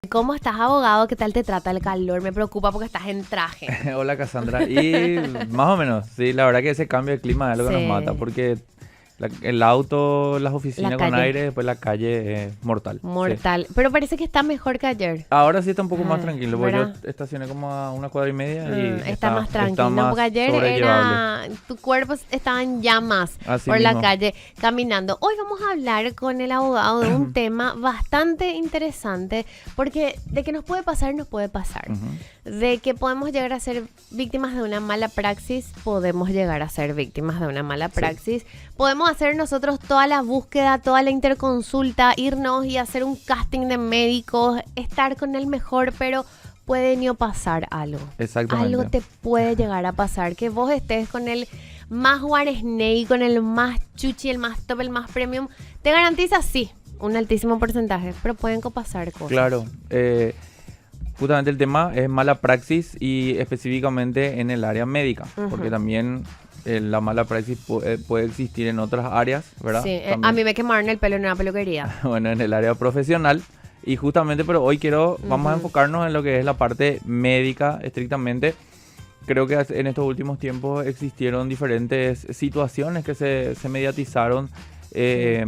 ¿Cómo estás, abogado? ¿Qué tal te trata el calor? Me preocupa porque estás en traje. Hola Cassandra. Y más o menos, sí, la verdad que ese cambio de clima es lo que nos mata, Sí, porque el auto, las la oficinas con calle. aire, después la calle es mortal. Sí. Mortal. Pero parece que está mejor que ayer. Ahora sí está un poco más Ay, tranquilo, porque yo ¿verdad? estacioné como a una cuadra y media y Está más está tranquilo, porque más ayer sobrellevable. era, tu cuerpo estaba en llamas Así por la mismo. calle caminando. Hoy vamos a hablar con el abogado de un tema bastante interesante, porque de que nos puede pasar. Ujú. De que podemos llegar a ser víctimas de una mala praxis, podemos llegar a ser víctimas de una mala Sí. praxis. Podemos hacer nosotros toda la búsqueda, toda la interconsulta, irnos y hacer un casting de médicos, estar con el mejor, pero puede no pasar algo. Algo Exactamente. te puede llegar a pasar, que vos estés con el más Guaresney, con el más chuchi, el más top, el más premium. Te garantiza, sí, un altísimo porcentaje, pero pueden pasar cosas. Claro. Justamente el tema es mala praxis y específicamente en el área médica, porque Ujú. también la mala praxis puede existir en otras áreas, ¿verdad? Sí, a También. mí me quemaron el pelo en una peluquería. Bueno, en el área profesional. Y justamente, pero hoy vamos a Ujú. enfocarnos en lo que es la parte médica estrictamente. Creo que en estos últimos tiempos existieron diferentes situaciones que se mediatizaron Sí. eh,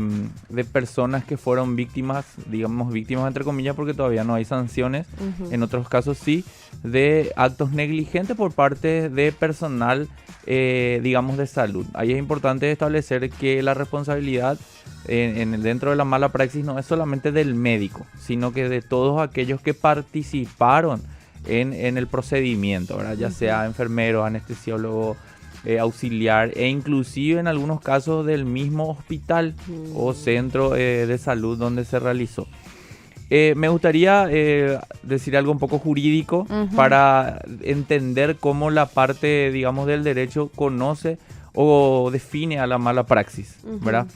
de personas que fueron víctimas, digamos víctimas entre comillas, porque todavía no hay sanciones. Ujú. En otros casos sí, de actos negligentes por parte de personal, digamos, de salud. Ahí es importante establecer que la responsabilidad dentro de la mala praxis no es solamente del médico, sino que de todos aquellos que participaron en el procedimiento, ¿verdad? Ya Ujú. sea enfermero, anestesiólogo, auxiliar e inclusive en algunos casos del mismo hospital o centro de salud donde se realizó. Me gustaría decir algo un poco jurídico Ujú. para entender cómo la parte, digamos, del derecho conoce o define a la mala praxis, ¿verdad? Ujú.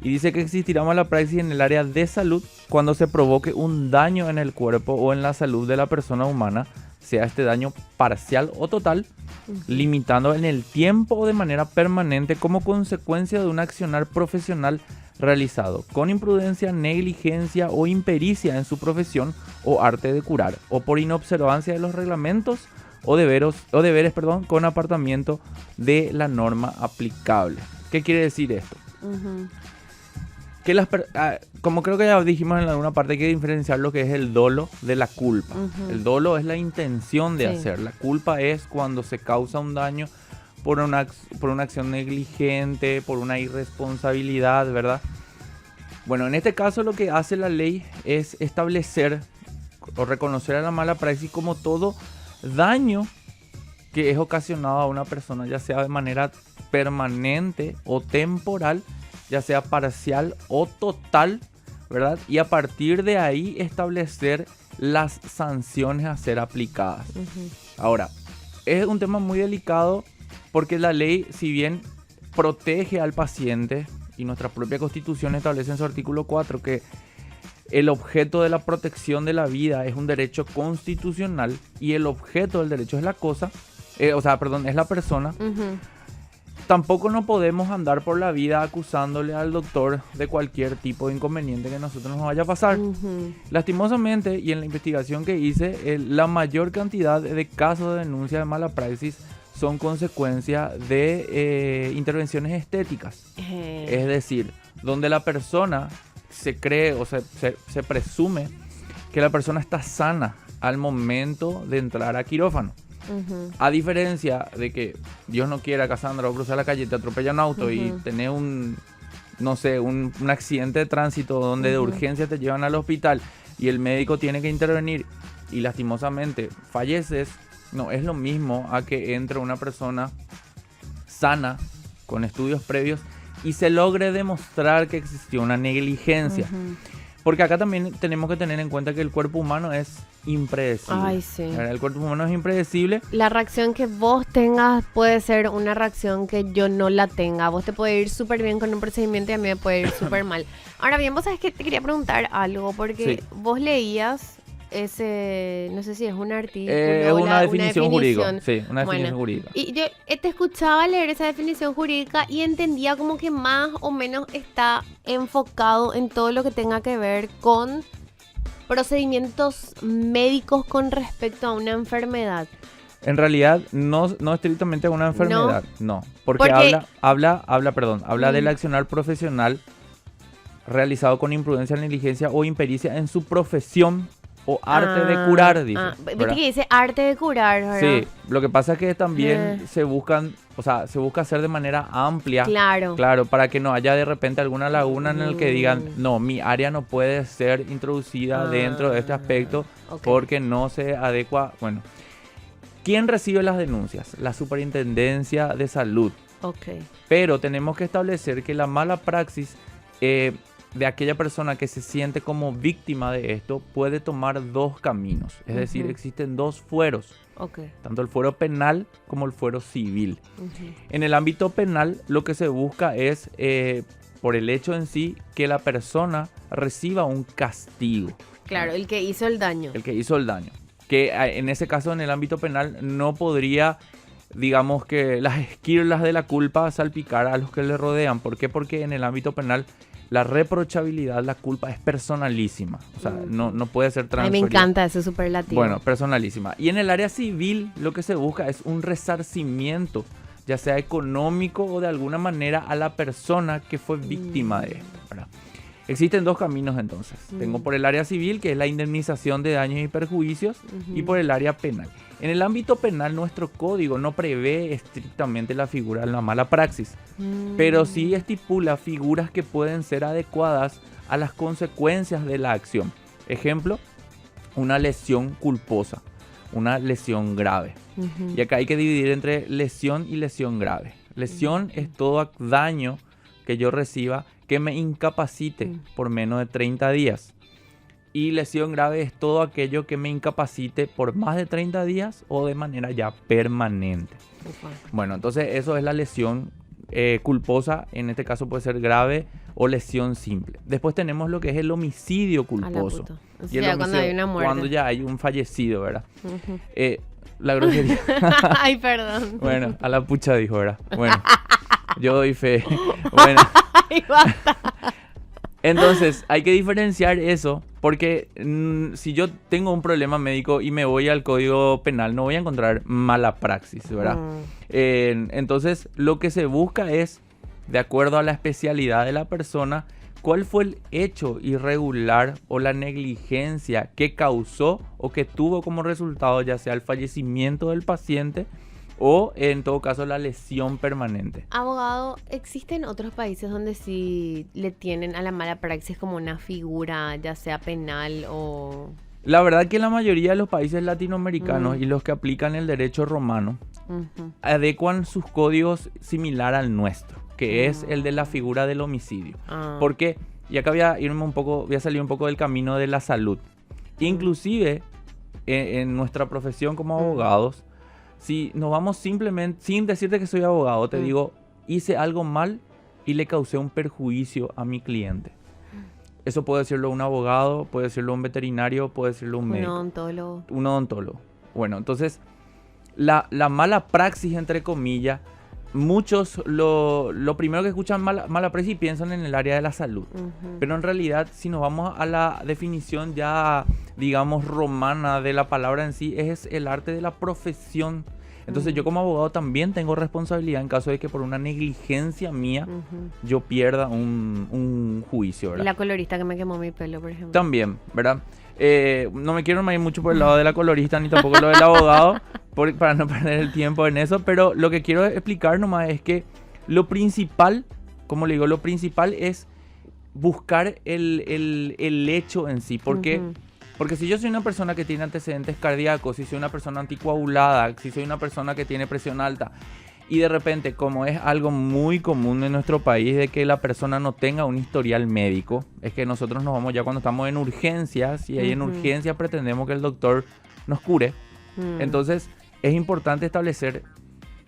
Y dice que existirá mala praxis en el área de salud cuando se provoque un daño en el cuerpo o en la salud de la persona humana, sea este daño parcial o total, Ujú. limitando en el tiempo o de manera permanente como consecuencia de un accionar profesional realizado con imprudencia, negligencia o impericia en su profesión o arte de curar, o por inobservancia de los reglamentos o deberes, perdón, con apartamiento de la norma aplicable. ¿Qué quiere decir esto? Ujú. Como creo que ya dijimos en alguna parte, hay que diferenciar lo que es el dolo de la culpa. Ujú. El dolo es la intención de Sí. hacer. La culpa es cuando se causa un daño por una acción negligente, por una irresponsabilidad, ¿verdad? Bueno, en este caso lo que hace la ley es establecer o reconocer a la mala praxis como todo daño que es ocasionado a una persona, ya sea de manera permanente o temporal, ya sea parcial o total, ¿verdad? Y a partir de ahí establecer las sanciones a ser aplicadas. Ujú. Ahora, es un tema muy delicado porque la ley, si bien protege al paciente, y nuestra propia constitución establece en su artículo 4 que el objeto de la protección de la vida es un derecho constitucional y el objeto del derecho es la cosa, es la persona. Ujú. Tampoco no podemos andar por la vida acusándole al doctor de cualquier tipo de inconveniente que a nosotros nos vaya a pasar. Ujú. Lastimosamente, y en la investigación que hice, la mayor cantidad de casos de denuncia de mala praxis son consecuencia de intervenciones estéticas. Es decir, donde la persona se cree o se presume que la persona está sana al momento de entrar a quirófano. Ujú. A diferencia de que Dios no quiera, Cassandra, o cruzar la calle, te atropella un auto y Ujú. tenés no sé, un accidente de tránsito donde de Ujú. urgencia te llevan al hospital y el médico tiene que intervenir y lastimosamente falleces, no es lo mismo a que entre una persona sana con estudios previos y se logre demostrar que existió una negligencia. Ujú. Porque acá también tenemos que tener en cuenta que el cuerpo humano es impredecible. Ay, sí. ¿Verdad? El cuerpo humano es impredecible. La reacción que vos tengas puede ser una reacción que yo no la tenga. Vos te puede ir súper bien con un procedimiento y a mí me puede ir súper mal. Ahora bien, vos sabés que te quería preguntar algo, porque Sí. vos leías ese, no sé si es un Es artículo o una una definición jurídica. definición. Sí, una Bueno, definición jurídica. y yo te escuchaba leer esa definición jurídica y entendía como que más o menos está enfocado en todo lo que tenga que ver con procedimientos médicos con respecto a una enfermedad. En realidad, no estrictamente una enfermedad, no. Porque habla del accionar profesional realizado con imprudencia, negligencia o impericia en su profesión o arte de curar, dice. Viste que dice arte de curar, ¿verdad? Sí, lo que pasa es que también se busca hacer de manera amplia. Claro. Claro, para que no haya de repente alguna laguna en el que digan, no, mi área no puede ser introducida dentro de este aspecto porque no se adecua. Bueno, ¿quién recibe las denuncias? La Superintendencia de Salud. Pero tenemos que establecer que la mala praxis de aquella persona que se siente como víctima de esto puede tomar dos caminos. Es decir, existen dos fueros. Tanto el fuero penal como el fuero civil. En el ámbito penal, lo que se busca es, por el hecho en sí, que la persona reciba un castigo. Claro, el que hizo el daño. El que hizo el daño. Que en ese caso, en el ámbito penal, no podría, digamos, que las esquirlas de la culpa salpicar a los que le rodean. ¿Por qué? Porque en el ámbito penal la reprochabilidad, la culpa es personalísima. O sea, no puede ser transferida. A mí me encanta ese superlativo. Bueno, personalísima. Y en el área civil lo que se busca es un resarcimiento, ya sea económico o de alguna manera a la persona que fue víctima de esto, ¿verdad? Existen dos caminos entonces. Tengo por el área civil, que es la indemnización de daños y perjuicios, y por el área penal. En el ámbito penal, nuestro código no prevé estrictamente la figura de la mala praxis, pero sí estipula figuras que pueden ser adecuadas a las consecuencias de la acción. Ejemplo, una lesión culposa, una lesión grave. Y acá hay que dividir entre lesión y lesión grave. Lesión es todo daño que yo reciba que me incapacite por menos de 30 días. Y lesión grave es todo aquello que me incapacite por más de 30 días o de manera ya permanente. Bueno, entonces eso es la lesión culposa. En este caso puede ser grave o lesión simple. Después tenemos lo que es el homicidio culposo. Y el homicidio, cuando hay una muerte. Cuando ya hay un fallecido, ¿verdad? La grosería. Ay, perdón. Bueno, a la pucha dijo, ¿verdad? Bueno, yo doy fe. Bueno. Ay, basta. Entonces, hay que diferenciar eso, porque si yo tengo un problema médico y me voy al Código Penal, no voy a encontrar mala praxis, ¿verdad? Entonces, lo que se busca es, de acuerdo a la especialidad de la persona, cuál fue el hecho irregular o la negligencia que causó o que tuvo como resultado, ya sea el fallecimiento del paciente o en todo caso la lesión permanente. Abogado, ¿existen otros países donde sí le tienen a la mala praxis como una figura, ya sea penal o...? La verdad que la mayoría de los países latinoamericanos y los que aplican el derecho romano adecuan sus códigos similar al nuestro, que es el de la figura del homicidio. Porque, y acá voy a salir un poco del camino de la salud. Inclusive, en nuestra profesión como abogados, si nos vamos simplemente, sin decirte que soy abogado, te digo, hice algo mal y le causé un perjuicio a mi cliente. Eso puede decirlo un abogado, puede decirlo un veterinario, puede decirlo un médico. Un odontólogo. Bueno, entonces, la mala praxis, entre comillas, muchos lo primero que escuchan mala praxis piensan en el área de la salud. Pero en realidad, si nos vamos a la definición ya, digamos, romana de la palabra en sí, es el arte de la profesión. Entonces yo como abogado también tengo responsabilidad en caso de que por una negligencia mía yo pierda un juicio, ¿verdad? La colorista que me quemó mi pelo, por ejemplo. También, ¿verdad? No me quiero ir mucho por el lado de la colorista ni tampoco lo del abogado para no perder el tiempo en eso, pero lo que quiero explicar nomás es que lo principal, como le digo, lo principal es buscar el hecho en sí, porque si yo soy una persona que tiene antecedentes cardíacos, si soy una persona anticoagulada, si soy una persona que tiene presión alta, y de repente, como es algo muy común en nuestro país, de que la persona no tenga un historial médico, es que nosotros nos vamos ya cuando estamos en urgencias, y ahí en urgencias pretendemos que el doctor nos cure. Entonces, es importante establecer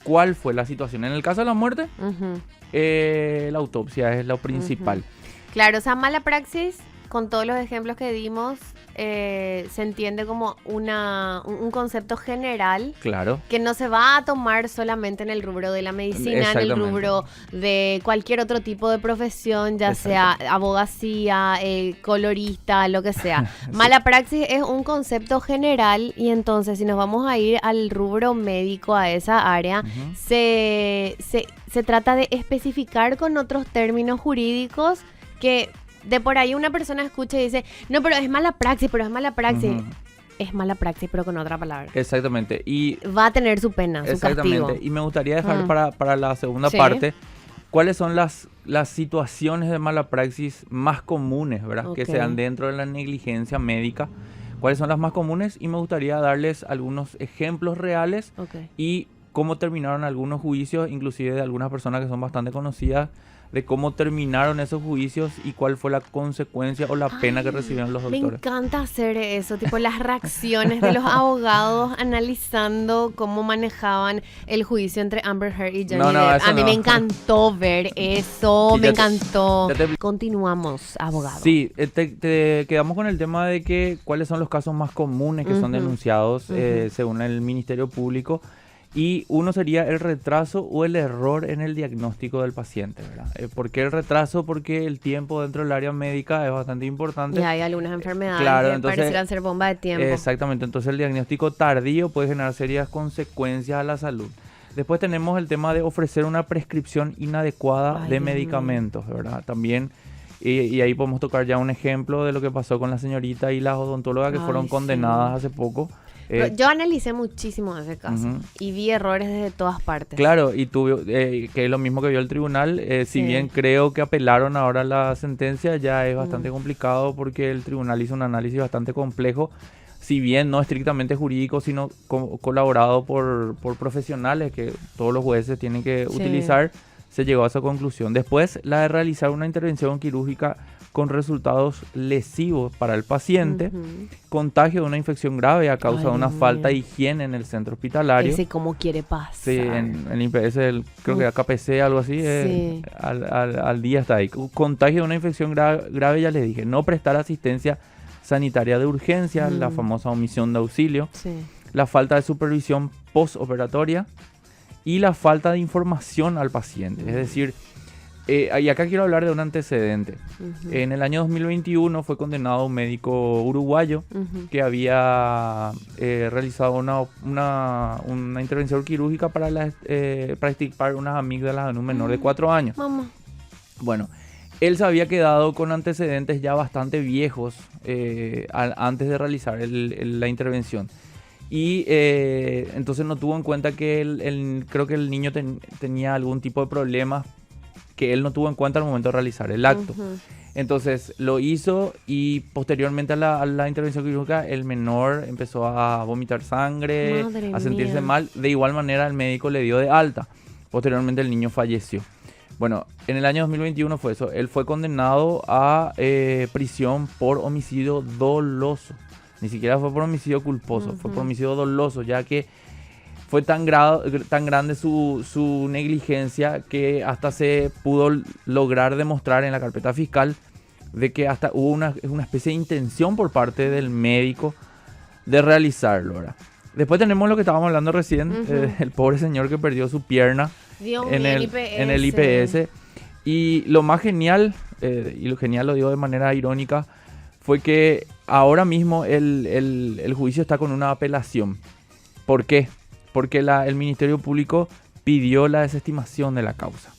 cuál fue la situación. En el caso de la muerte, la autopsia es lo principal. Claro, o sea, mala praxis con todos los ejemplos que dimos, se entiende como un concepto general. Claro. Que no se va a tomar solamente en el rubro de la medicina, en el rubro de cualquier otro tipo de profesión, ya sea abogacía, colorista, lo que sea. Sí. Mala praxis es un concepto general y entonces si nos vamos a ir al rubro médico, a esa área, se trata de especificar con otros términos jurídicos que de por ahí una persona escucha y dice, no, pero es mala praxis, Es mala praxis, pero con otra palabra. Exactamente. Y va a tener su pena, su castigo. Y me gustaría dejar para la segunda parte, cuáles son las situaciones de mala praxis más comunes, ¿verdad? Que se dan dentro de la negligencia médica. ¿Cuáles son las más comunes? Y me gustaría darles algunos ejemplos reales y cómo terminaron algunos juicios, inclusive de algunas personas que son bastante conocidas, de cómo terminaron esos juicios y cuál fue la consecuencia o la pena que recibieron los doctores. Me encanta hacer eso, tipo las reacciones de los abogados analizando cómo manejaban el juicio entre Amber Heard y Johnny Depp. A mí me encantó ver eso, me encantó. Continuamos, abogado. Sí, te quedamos con el tema de que cuáles son los casos más comunes que son denunciados según el Ministerio Público. Y uno sería el retraso o el error en el diagnóstico del paciente, ¿verdad? ¿Por qué el retraso? Porque el tiempo dentro del área médica es bastante importante. Y hay algunas enfermedades que parecieran ser bomba de tiempo. Exactamente, entonces el diagnóstico tardío puede generar serias consecuencias a la salud. Después tenemos el tema de ofrecer una prescripción inadecuada de medicamentos, ¿verdad? También, y ahí podemos tocar ya un ejemplo de lo que pasó con la señorita y las odontólogas que fueron condenadas hace poco. Yo analicé muchísimo ese caso y vi errores desde todas partes. Claro, y que es lo mismo que vio el tribunal. Si bien creo que apelaron ahora la sentencia, ya es bastante complicado porque el tribunal hizo un análisis bastante complejo. Si bien no estrictamente jurídico, sino colaborado por profesionales que todos los jueces tienen que utilizar, se llegó a esa conclusión. Después, la de realizar una intervención quirúrgica con resultados lesivos para el paciente, contagio de una infección grave a causa de una falta de higiene en el centro hospitalario. Ese cómo quiere pasar. Sí, en el IPS, creo que era KPC, algo así, al día está ahí. Contagio de una infección grave, ya les dije. No prestar asistencia sanitaria de urgencia, la famosa omisión de auxilio. La falta de supervisión postoperatoria y la falta de información al paciente. Es decir, y acá quiero hablar de un antecedente. En el año 2021 fue condenado un médico uruguayo que había realizado una intervención quirúrgica para extirpar unas amígdalas en un menor de 4 años. Mamá. Bueno, él se había quedado con antecedentes ya bastante viejos antes de realizar la intervención. Y entonces no tuvo en cuenta que creo que el niño tenía algún tipo de problemas que él no tuvo en cuenta al momento de realizar el acto. Entonces lo hizo y posteriormente a la intervención quirúrgica el menor empezó a vomitar sangre, a sentirse mal. De igual manera el médico le dio de alta. Posteriormente el niño falleció. Bueno, en el año 2021 fue eso. Él fue condenado a prisión por homicidio doloso. Ni siquiera fue por homicidio culposo, fue por homicidio doloso, ya que fue tan grande su negligencia que hasta se pudo lograr demostrar en la carpeta fiscal de que hasta hubo una especie de intención por parte del médico de realizarlo, ¿verdad? Después tenemos lo que estábamos hablando recién, el pobre señor que perdió su pierna en el IPS. Y lo más genial, y lo genial lo digo de manera irónica, fue que ahora mismo el juicio está con una apelación. ¿Por qué? Porque el Ministerio Público pidió la desestimación de la causa.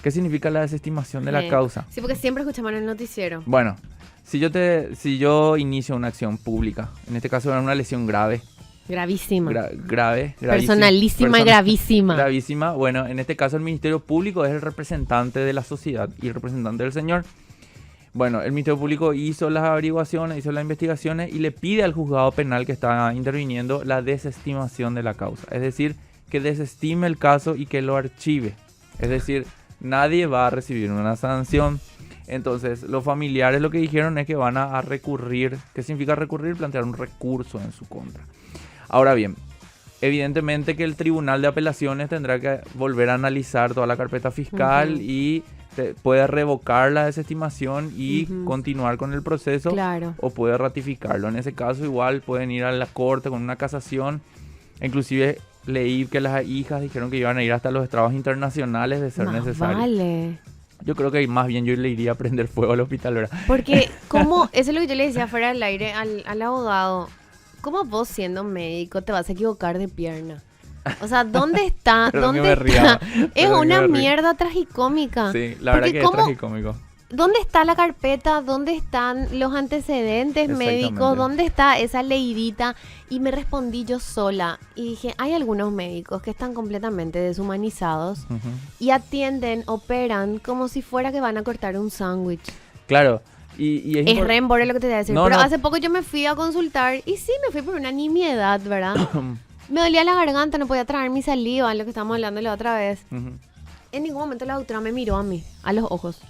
¿Qué significa la desestimación de la causa? Sí, porque siempre escuchamos en el noticiero. Bueno, si yo inicio una acción pública, en este caso era una lesión grave. Gravísima. Grave. Personalísima y gravísima. Gravísima. Bueno, en este caso el Ministerio Público es el representante de la sociedad y el representante del señor. Bueno, el Ministerio Público hizo las averiguaciones, hizo las investigaciones y le pide al juzgado penal que está interviniendo la desestimación de la causa. Es decir, que desestime el caso y que lo archive. Es decir, nadie va a recibir una sanción. Entonces, los familiares lo que dijeron es que van a recurrir. ¿Qué significa recurrir? Plantear un recurso en su contra. Ahora bien, evidentemente que el Tribunal de Apelaciones tendrá que volver a analizar toda la carpeta fiscal y puede revocar la desestimación y Ujú. continuar con el proceso, Claro. o puede ratificarlo. En ese caso igual pueden ir a la corte con una casación. Inclusive leí que las hijas dijeron que iban a ir hasta los estrados internacionales de ser Más necesario. vale. Yo creo que más bien yo le iría a prender fuego al hospital, ¿verdad? Porque, ¿cómo? Eso es lo que yo le decía fuera del aire al abogado. ¿Cómo vos, siendo médico, te vas a equivocar de pierna? O sea, ¿dónde está? Perdón que ¿Dónde me está? ría, Es perdón que una me ría. mierda tragicómica. Sí, la verdad Porque que es ¿cómo? tragicómico. ¿Dónde está la carpeta? ¿Dónde están los antecedentes médicos? Exactamente. ¿Dónde está esa leidita? Y me respondí yo sola. Y dije, hay algunos médicos que están completamente deshumanizados Ujú. y atienden, operan como si fuera que van a cortar un sándwich. Claro. Y Es re embole lo que te voy a decir. No, Pero no. hace poco yo me fui a consultar y sí, me fui por una nimiedad, ¿verdad? Me dolía la garganta, no podía traer mi saliva, lo que estábamos hablando la otra vez. Ujú. En ningún momento la doctora me miró a mí, a los ojos.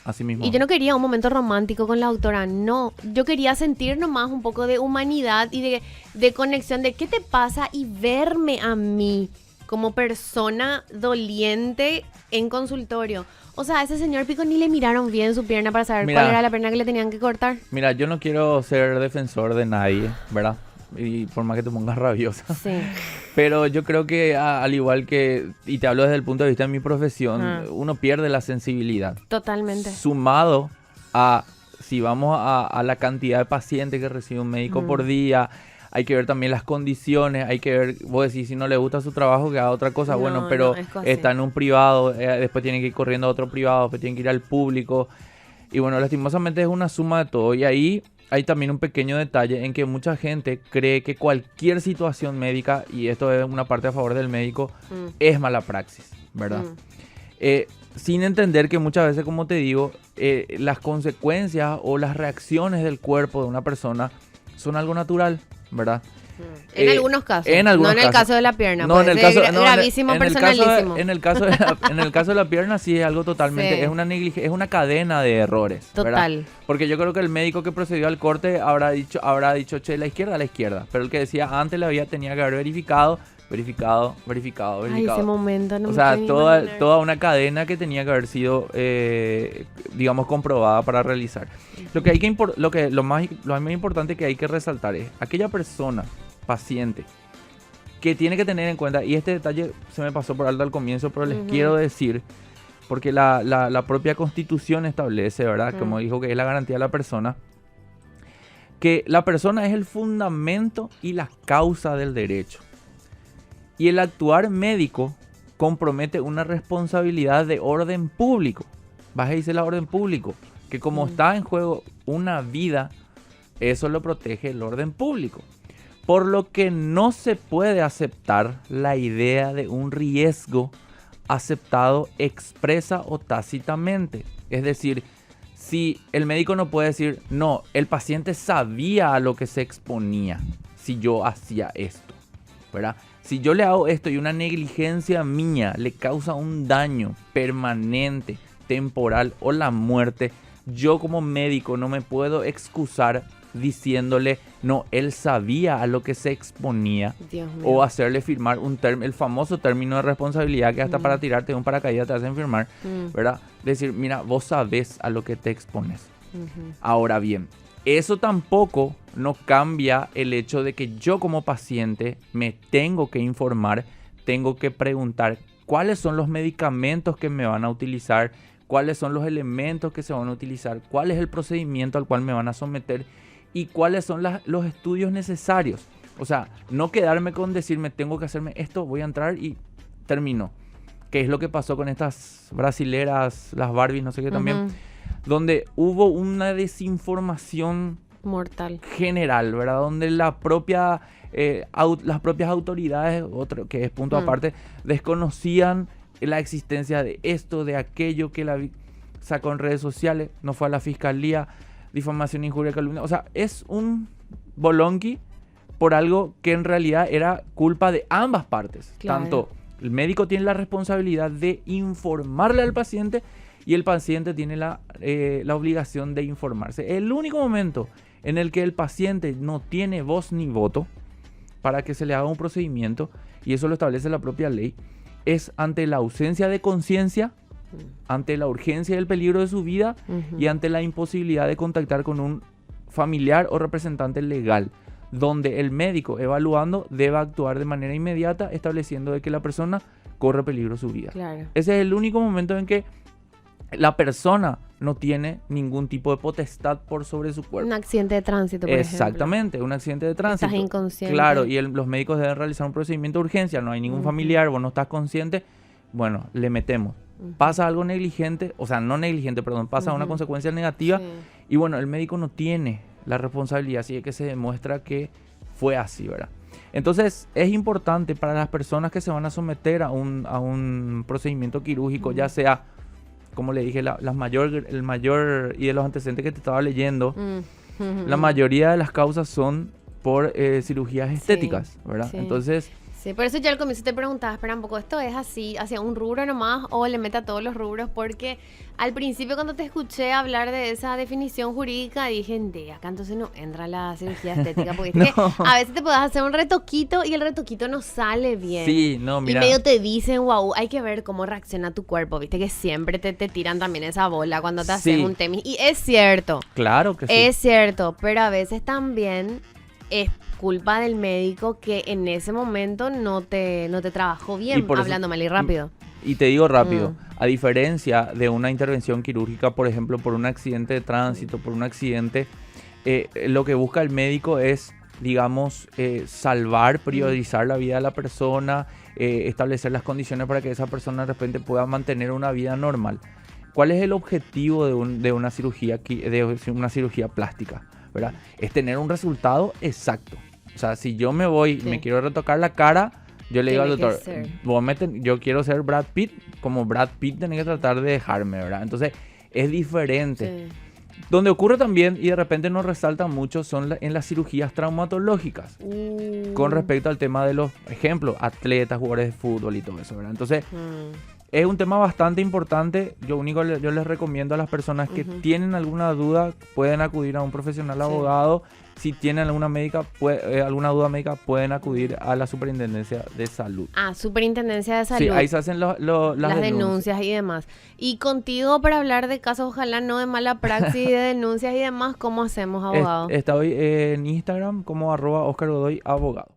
Así mismo. Y yo no quería un momento romántico con la doctora, no. Yo quería sentir nomás un poco de humanidad y de conexión, de qué te pasa y verme a mí como persona doliente en consultorio. O sea, a ese señor Pico ni le miraron bien su pierna para saber Mira. cuál era la pierna que le tenían que cortar. Mira, yo no quiero ser defensor de nadie, ¿verdad? Y por más que te pongas rabiosa. Sí. Pero yo creo que al igual que, y te hablo desde el punto de vista de mi profesión, Ah. uno pierde la sensibilidad. Totalmente. Sumado a, si vamos a la cantidad de pacientes que recibe un médico por día, hay que ver también las condiciones, hay que ver, vos decís, si no le gusta su trabajo, que haga otra cosa, No, bueno, pero no, es así. está en un privado, después tiene que ir corriendo a otro privado, después tiene que ir al público. Y bueno, lastimosamente es una suma de todo. Y ahí hay también un pequeño detalle en que mucha gente cree que cualquier situación médica, y esto es una parte a favor del médico, es mala praxis, ¿verdad? Sin entender que muchas veces, como te digo, las consecuencias o las reacciones del cuerpo de una persona son algo natural, ¿verdad? En algunos casos. en algunos no en el casos. caso de la pierna. No, en el puede ser caso, no, gravísimo, en el caso personalísimo. en el caso en el caso de la pierna sí es algo totalmente, Sí. es una cadena de errores, ¿verdad? Total. Porque yo creo que el médico que procedió al corte habrá dicho, che, la izquierda, pero el que decía antes tenía que haber verificado. Ay, ese momento no O me sea, puedo ni imaginar. toda una cadena que tenía que haber sido, digamos, comprobada para realizar. Lo más importante que hay que resaltar es aquella persona, paciente, que tiene que tener en cuenta, y este detalle se me pasó por alto al comienzo, pero les quiero decir, porque la propia Constitución establece, ¿verdad? Como dijo, que es la garantía de la persona, que la persona es el fundamento y la causa del derecho. Y el actuar médico compromete una responsabilidad de orden público. Vas a decir la orden público, que como está en juego una vida, eso lo protege el orden público. Por lo que no se puede aceptar la idea de un riesgo aceptado expresa o tácitamente. Es decir, si el médico no puede decir, no, el paciente sabía a lo que se exponía si yo hacía esto, ¿verdad? Si yo le hago esto y una negligencia mía le causa un daño permanente, temporal o la muerte, yo como médico no me puedo excusar diciéndole, no, él sabía a lo que se exponía, Dios mío. o hacerle firmar el famoso término de responsabilidad que hasta para tirarte de un paracaídas te hacen firmar, ¿verdad? Decir, mira, vos sabés a lo que te expones. Ahora bien, eso tampoco no cambia el hecho de que yo como paciente me tengo que informar, tengo que preguntar cuáles son los medicamentos que me van a utilizar, cuáles son los elementos que se van a utilizar, cuál es el procedimiento al cual me van a someter y cuáles son los estudios necesarios. O sea, no quedarme con decirme tengo que hacerme esto, voy a entrar y termino. Que es lo que pasó con estas brasileras, las Barbies, no sé qué también, donde hubo una desinformación Mortal. general, ¿verdad? Donde las propias autoridades, otro que es punto aparte, desconocían la existencia de esto, de aquello que sacó en redes sociales, no fue a la fiscalía, difamación, injuria, calumnia. O sea, es un bolonqui por algo que en realidad era culpa de ambas partes. Claro. Tanto el médico tiene la responsabilidad de informarle al paciente y el paciente tiene la obligación de informarse. El único momento en el que el paciente no tiene voz ni voto para que se le haga un procedimiento, y eso lo establece la propia ley, es ante la ausencia de conciencia ante la urgencia y el peligro de su vida y ante la imposibilidad de contactar con un familiar o representante legal, donde el médico evaluando deba actuar de manera inmediata, estableciendo de que la persona corre peligro su vida. Claro. Ese es el único momento en que la persona no tiene ningún tipo de potestad por sobre su cuerpo. Un accidente de tránsito, por Exactamente, un accidente de tránsito. Estás inconsciente. Claro, y los médicos deben realizar un procedimiento de urgencia, no hay ningún familiar, vos no estás consciente, bueno, le metemos. Pasa algo negligente, o sea, no negligente, perdón, pasa una consecuencia negativa y bueno, el médico no tiene la responsabilidad, así es que se demuestra que fue así, ¿verdad? Entonces, es importante para las personas que se van a someter a un procedimiento quirúrgico, ya sea, como le dije, el mayor y de los antecedentes que te estaba leyendo, la mayoría de las causas son por cirugías estéticas, ¿verdad? Sí. Entonces... Sí, por eso yo al comienzo te preguntaba, espera un poco, ¿esto es así, hacia un rubro nomás o le mete a todos los rubros? Porque al principio cuando te escuché hablar de esa definición jurídica dije, de acá entonces no entra la cirugía estética, porque es que a veces te puedes hacer un retoquito y el retoquito no sale bien. Sí, no, mira. Y medio te dicen, wow, hay que ver cómo reacciona tu cuerpo, viste que siempre te tiran también esa bola cuando te haces un temis. Y es cierto. Claro que sí. Es cierto, pero a veces también es culpa del médico que en ese momento no te trabajó bien, hablando mal y rápido. Y te digo rápido, a diferencia de una intervención quirúrgica, por ejemplo, por un accidente de tránsito, por un accidente, lo que busca el médico es, digamos, salvar, priorizar la vida de la persona, establecer las condiciones para que esa persona de repente pueda mantener una vida normal. ¿Cuál es el objetivo de una cirugía plástica? ¿Verdad? Es tener un resultado exacto. O sea, si yo me quiero retocar la cara, yo le digo al doctor, yo quiero ser Brad Pitt, como Brad Pitt tenés que tratar de dejarme, ¿verdad? Entonces, es diferente. Sí. Donde ocurre también, y de repente nos resalta mucho, son en las cirugías traumatológicas, con respecto al tema de los, ejemplos, atletas, jugadores de fútbol y todo eso, ¿verdad? Entonces, es un tema bastante importante. Yo les recomiendo a las personas que tienen alguna duda, pueden acudir a un profesional abogado. Si tienen alguna duda médica, pueden acudir a la Superintendencia de Salud. Superintendencia de Salud. Sí, ahí se hacen las denuncias y demás. Y contigo para hablar de casos, ojalá no de mala praxis, de denuncias y demás, ¿cómo hacemos, abogado? Estoy en Instagram como @OscarGodoyAbogado.